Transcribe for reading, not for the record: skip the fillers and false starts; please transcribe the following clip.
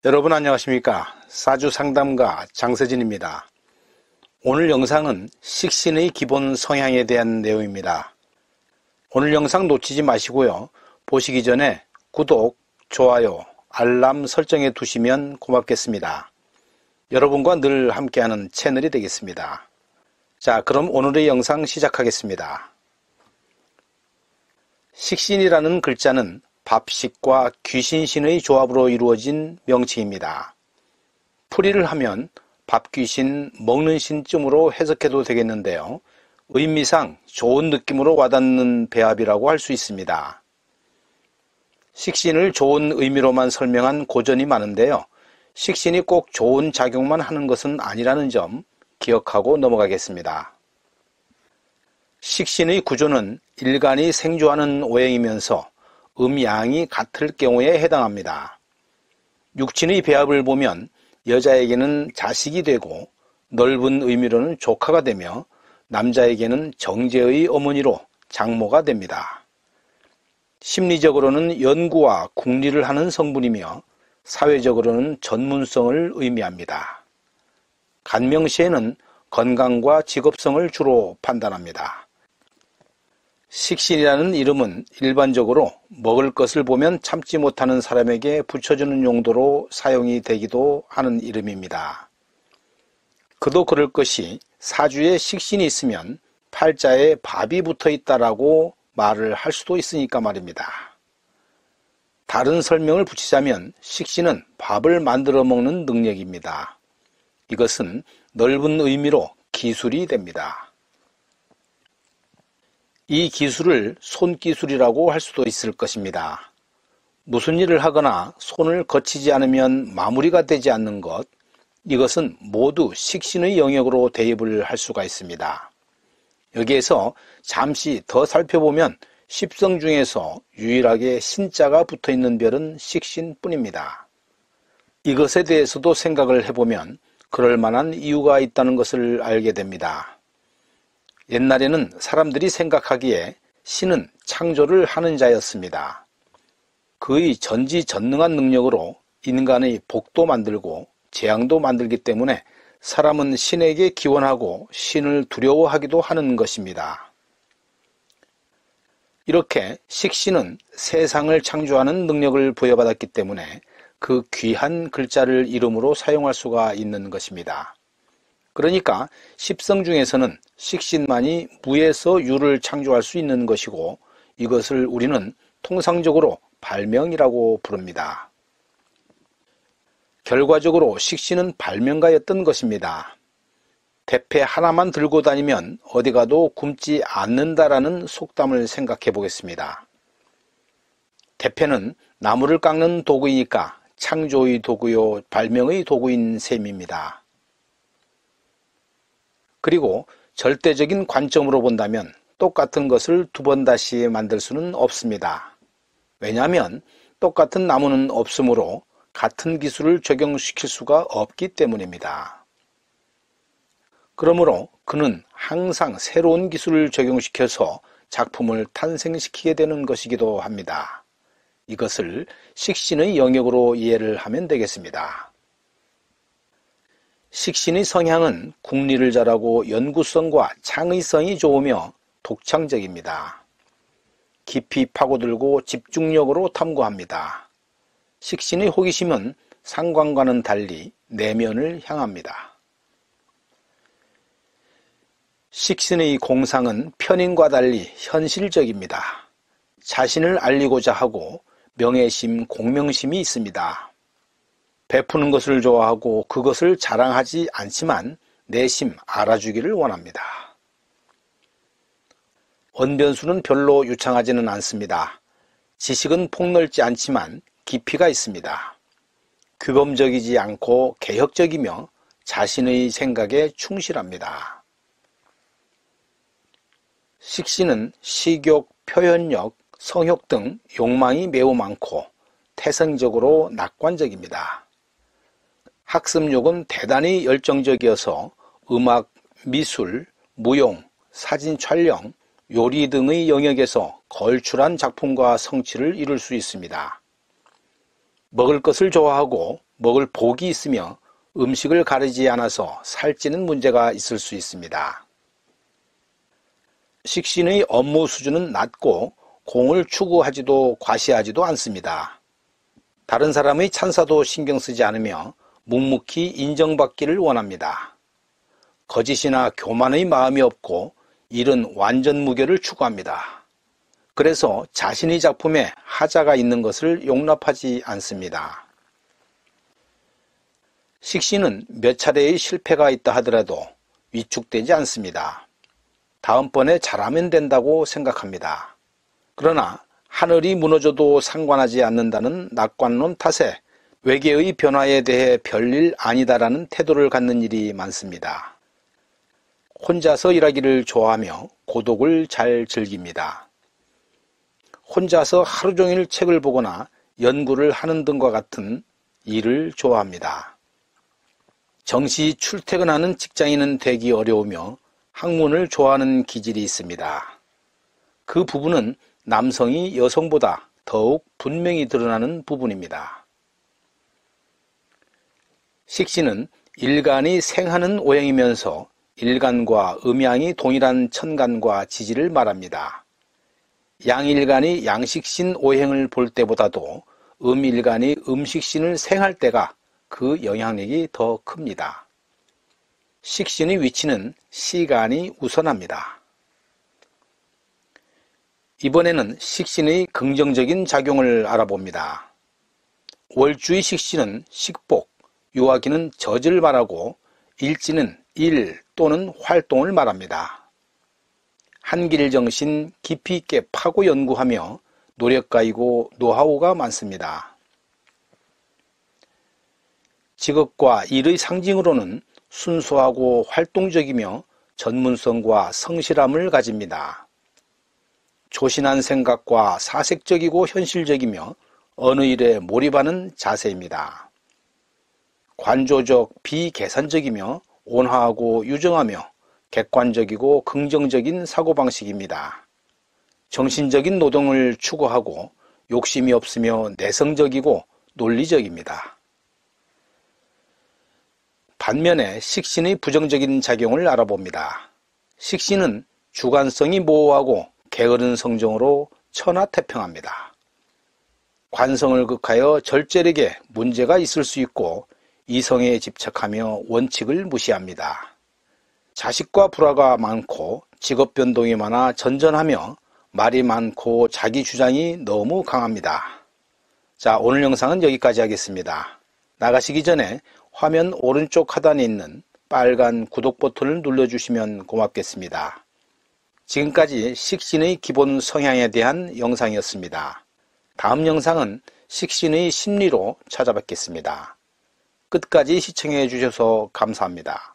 여러분 안녕하십니까? 사주상담가 장세진입니다. 오늘 영상은 식신의 기본 성향에 대한 내용입니다. 오늘 영상 놓치지 마시고요. 보시기 전에 구독, 좋아요, 알람 설정해 두시면 고맙겠습니다. 여러분과 늘 함께하는 채널이 되겠습니다. 자, 그럼 오늘의 영상 시작하겠습니다. 식신이라는 글자는 밥식과 귀신신의 조합으로 이루어진 명칭입니다. 풀이를 하면 밥귀신, 먹는 신쯤으로 해석해도 되겠는데요. 의미상 좋은 느낌으로 와닿는 배합이라고 할 수 있습니다. 식신을 좋은 의미로만 설명한 고전이 많은데요. 식신이 꼭 좋은 작용만 하는 것은 아니라는 점 기억하고 넘어가겠습니다. 식신의 구조는 일간이 생존하는 오행이면서 음양이 같을 경우에 해당합니다. 육친의 배합을 보면 여자에게는 자식이 되고 넓은 의미로는 조카가 되며 남자에게는 정제의 어머니로 장모가 됩니다. 심리적으로는 연구와 궁리를 하는 성분이며 사회적으로는 전문성을 의미합니다. 간명시에는 건강과 직업성을 주로 판단합니다. 식신이라는 이름은 일반적으로 먹을 것을 보면 참지 못하는 사람에게 붙여주는 용도로 사용이 되기도 하는 이름입니다. 그도 그럴 것이 사주에 식신이 있으면 팔자에 밥이 붙어 있다라고 말을 할 수도 있으니까 말입니다. 다른 설명을 붙이자면 식신은 밥을 만들어 먹는 능력입니다. 이것은 넓은 의미로 기술이 됩니다. 이 기술을 손기술이라고 할 수도 있을 것입니다. 무슨 일을 하거나 손을 거치지 않으면 마무리가 되지 않는 것, 이것은 모두 식신의 영역으로 대입을 할 수가 있습니다. 여기에서 잠시 더 살펴보면 십성 중에서 유일하게 신자가 붙어있는 별은 식신뿐입니다. 이것에 대해서도 생각을 해보면 그럴 만한 이유가 있다는 것을 알게 됩니다. 옛날에는 사람들이 생각하기에 신은 창조를 하는 자였습니다. 그의 전지전능한 능력으로 인간의 복도 만들고 재앙도 만들기 때문에 사람은 신에게 기원하고 신을 두려워하기도 하는 것입니다. 이렇게 식신은 세상을 창조하는 능력을 부여받았기 때문에 그 귀한 글자를 이름으로 사용할 수가 있는 것입니다. 그러니까 십성 중에서는 식신만이 무에서 유를 창조할 수 있는 것이고 이것을 우리는 통상적으로 발명이라고 부릅니다. 결과적으로 식신은 발명가였던 것입니다. 대패 하나만 들고 다니면 어디 가도 굶지 않는다라는 속담을 생각해 보겠습니다. 대패는 나무를 깎는 도구이니까 창조의 도구요 발명의 도구인 셈입니다. 그리고 절대적인 관점으로 본다면 똑같은 것을 두 번 다시 만들 수는 없습니다. 왜냐하면 똑같은 나무는 없으므로 같은 기술을 적용시킬 수가 없기 때문입니다. 그러므로 그는 항상 새로운 기술을 적용시켜서 작품을 탄생시키게 되는 것이기도 합니다. 이것을 식신의 영역으로 이해를 하면 되겠습니다. 식신의 성향은 궁리를 잘하고 연구성과 창의성이 좋으며 독창적입니다. 깊이 파고들고 집중력으로 탐구합니다. 식신의 호기심은 상관과는 달리 내면을 향합니다. 식신의 공상은 편인과 달리 현실적입니다. 자신을 알리고자 하고 명예심, 공명심이 있습니다. 베푸는 것을 좋아하고 그것을 자랑하지 않지만 내심 알아주기를 원합니다. 언변수는 별로 유창하지는 않습니다. 지식은 폭넓지 않지만 깊이가 있습니다. 규범적이지 않고 개혁적이며 자신의 생각에 충실합니다. 식신은 식욕, 표현력, 성욕 등 욕망이 매우 많고 태생적으로 낙관적입니다. 학습욕은 대단히 열정적이어서 음악, 미술, 무용, 사진 촬영, 요리 등의 영역에서 걸출한 작품과 성취를 이룰 수 있습니다. 먹을 것을 좋아하고 먹을 복이 있으며 음식을 가리지 않아서 살찌는 문제가 있을 수 있습니다. 식신의 업무 수준은 낮고 공을 추구하지도 과시하지도 않습니다. 다른 사람의 찬사도 신경 쓰지 않으며 묵묵히 인정받기를 원합니다. 거짓이나 교만의 마음이 없고 일은 완전 무결을 추구합니다. 그래서 자신의 작품에 하자가 있는 것을 용납하지 않습니다. 식신은 몇 차례의 실패가 있다 하더라도 위축되지 않습니다. 다음번에 잘하면 된다고 생각합니다. 그러나 하늘이 무너져도 상관하지 않는다는 낙관론 탓에 외계의 변화에 대해 별일 아니다라는 태도를 갖는 일이 많습니다. 혼자서 일하기를 좋아하며 고독을 잘 즐깁니다. 혼자서 하루 종일 책을 보거나 연구를 하는 등과 같은 일을 좋아합니다. 정시 출퇴근하는 직장인은 되기 어려우며 학문을 좋아하는 기질이 있습니다. 그 부분은 남성이 여성보다 더욱 분명히 드러나는 부분입니다. 식신은 일간이 생하는 오행이면서 일간과 음양이 동일한 천간과 지지를 말합니다. 양일간이 양식신 오행을 볼 때보다도 음일간이 음식신을 생할 때가 그 영향력이 더 큽니다. 식신의 위치는 시간이 우선합니다. 이번에는 식신의 긍정적인 작용을 알아봅니다. 월주의 식신은 식복, 유화기는 젖을 말하고 일지는 일 또는 활동을 말합니다. 한길정신 깊이 있게 파고 연구하며 노력가이고 노하우가 많습니다. 직업과 일의 상징으로는 순수하고 활동적이며 전문성과 성실함을 가집니다. 조신한 생각과 사색적이고 현실적이며 어느 일에 몰입하는 자세입니다. 관조적, 비계산적이며 온화하고 유정하며 객관적이고 긍정적인 사고방식입니다. 정신적인 노동을 추구하고 욕심이 없으며 내성적이고 논리적입니다. 반면에 식신의 부정적인 작용을 알아봅니다. 식신은 주관성이 모호하고 게으른 성정으로 천하태평합니다. 관성을 극하여 절제력에 문제가 있을 수 있고 이성에 집착하며 원칙을 무시합니다. 자식과 불화가 많고 직업 변동이 많아 전전하며 말이 많고 자기 주장이 너무 강합니다. 자, 오늘 영상은 여기까지 하겠습니다. 나가시기 전에 화면 오른쪽 하단에 있는 빨간 구독 버튼을 눌러주시면 고맙겠습니다. 지금까지 식신의 기본 성향에 대한 영상이었습니다. 다음 영상은 식신의 심리로 찾아뵙겠습니다. 끝까지 시청해 주셔서 감사합니다.